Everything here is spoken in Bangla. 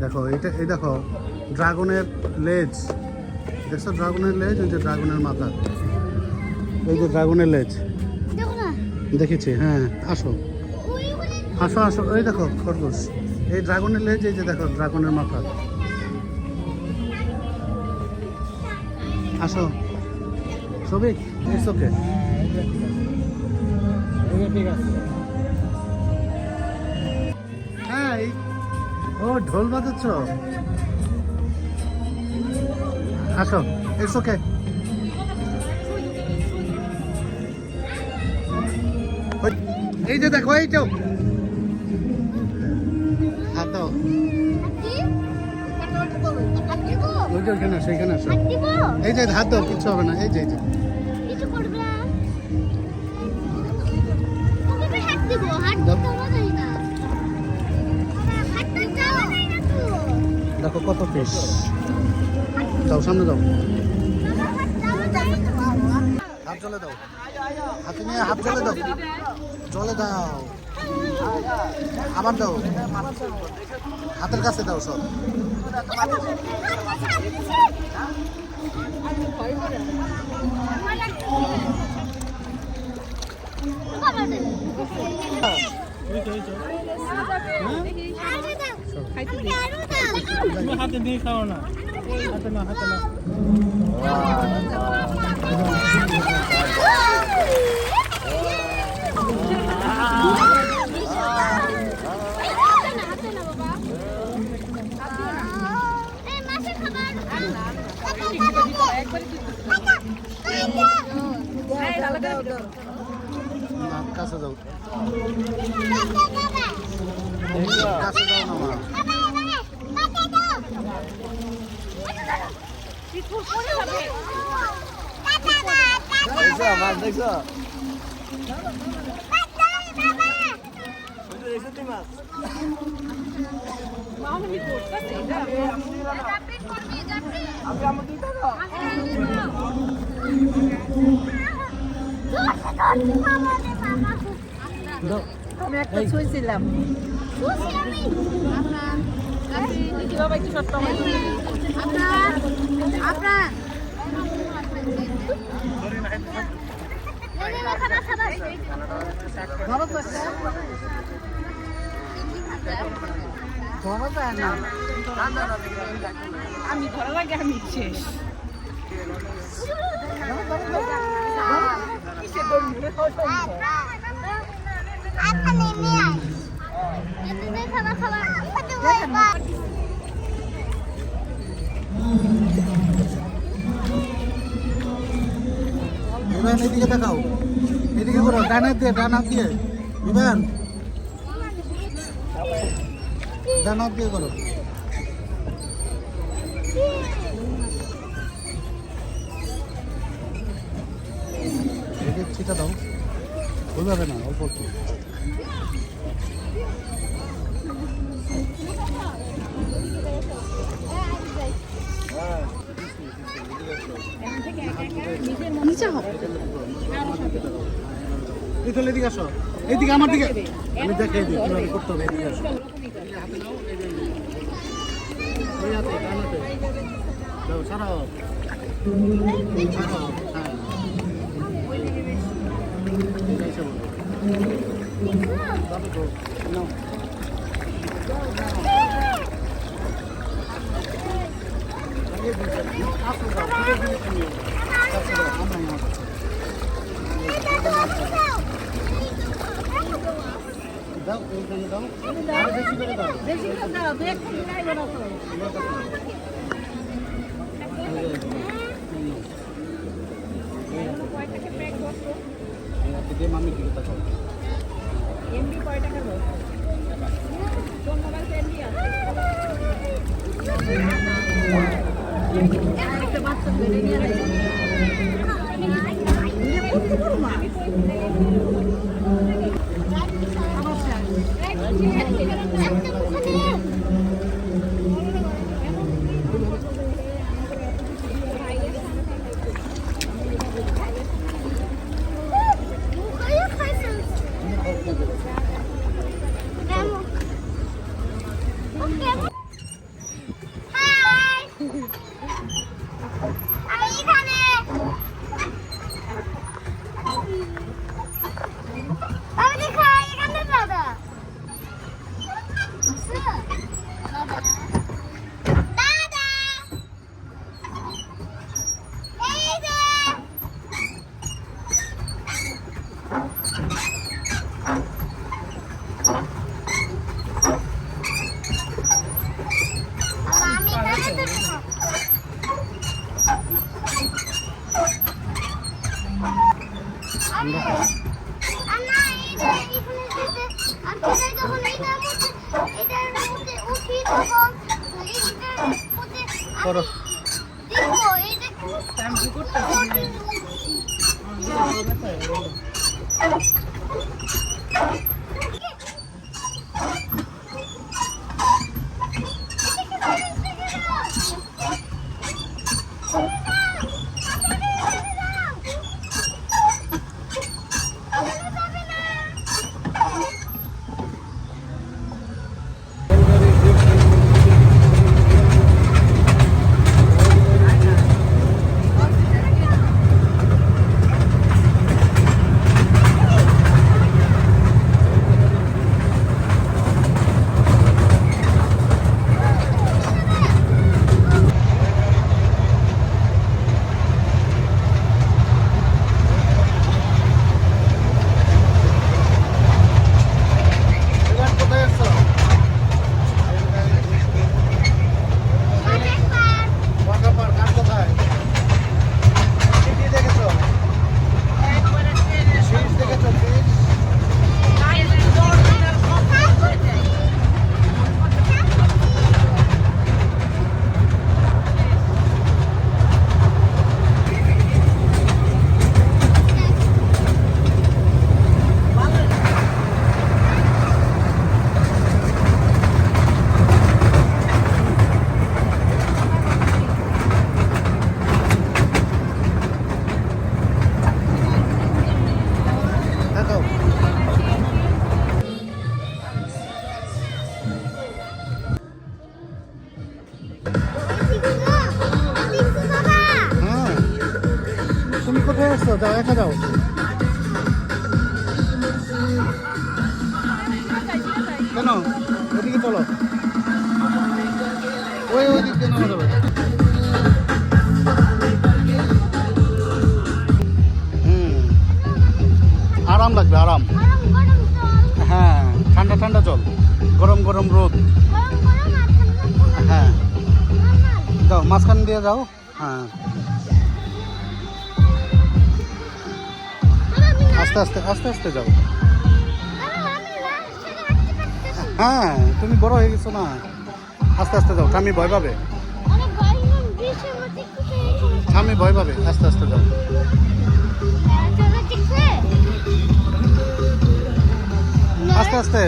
দেখো এই দেখো ড্রাগনের লেজ, দেখছো ড্রাগনের লেজ, ওই যে ড্রাগনের মাথা, এই যে ড্রাগনের লেজ দেখেছি। হ্যাঁ আসো আসো আসো, এই দেখো খরগোশ, এই ড্রাগনের লেজ, এই যে দেখো ড্রাগনের মাথা। আসো সবিক, ইটস ওকে। হ্যাঁ ও ঢোল বাজাচ্ছ, আসো ইটস ওকে। এই যে দেখো এই তো হাত দাও, ওই যে ওইখানে আসো, এখানে আসো, এই যে হাত দাও, কিচ্ছু হবে না, এই যে দেখো কত ফিস। যাও সামনে যাও, হাত জলে দাও, হাতে নিয়ে হাত জলে দাও, জলে দাও, আবার দাও, হাতের কাছে দাও সব। হাতে দিয়ে খাও না, হাতে না, হাতে না। কাছে যাও, কাছে যাও না মা। দেখছো আমি একটা শুয়েছিলাম। আমি ধরা লাগে আমি শেষ। এদিকে দেখাও, এদিকে করো, ডান হাত দিয়ে, ডান হাত দিয়ে ইভান, ডান হাত দিয়ে করো। এদিকে ছিটা দাও, ভুল হবে না, অল্প অল্প। এই তো এদিকে আসো, এইদিকে আমার দিকে, আমি দেখাই দিই কিভাবে করতে হবে। এদিকে আসো, হাতে নাও, এই হাতে, ডান হাতে দাও, ছাড়াও, ছাড়াও, হ্যাঁ এইসব দাও তো, নাও। দাও, এই দাও, আরো বেশি করে দাও, বেশি করে দাও, বেশ নাই বড় তো। মামির দিকে তাকাও। এমবি কয় টাকা দাও? কোন মোবাইল এমবি আছে? একটা বাচ্চা ধরে নিয়ে আসো। করো। শ্যাম্পু করতেছি এবার কোথায় আসছো? ওয়াটার পার্ক আর কোথায়? কি কি দেখেছো? ফিশ দেখেছো? ফিশ? দেখাও। হ্যাঁ, তুমি কোথায় আসছো? যাও, একা যাও। কেন? এদিকে চলো। ওই দিক দিয়ে নামা যাবে। আরাম লাগবে, আরাম। হ্যাঁ, ঠান্ডা ঠান্ডা জল, গরম গরম রোদ। হ্যাঁ, যাও মাঝখান দিয়ে যাও। হ্যাঁ, আস্তে আস্তে আস্তে আস্তে যাও। হ্যাঁ, তুমি বড় হয়ে গেছো না, আস্তে আস্তে যাও। ঠামি ভয় পাবে, ঠামি ভয় পাবে, আস্তে আস্তে যাও। আস্তে আস্তে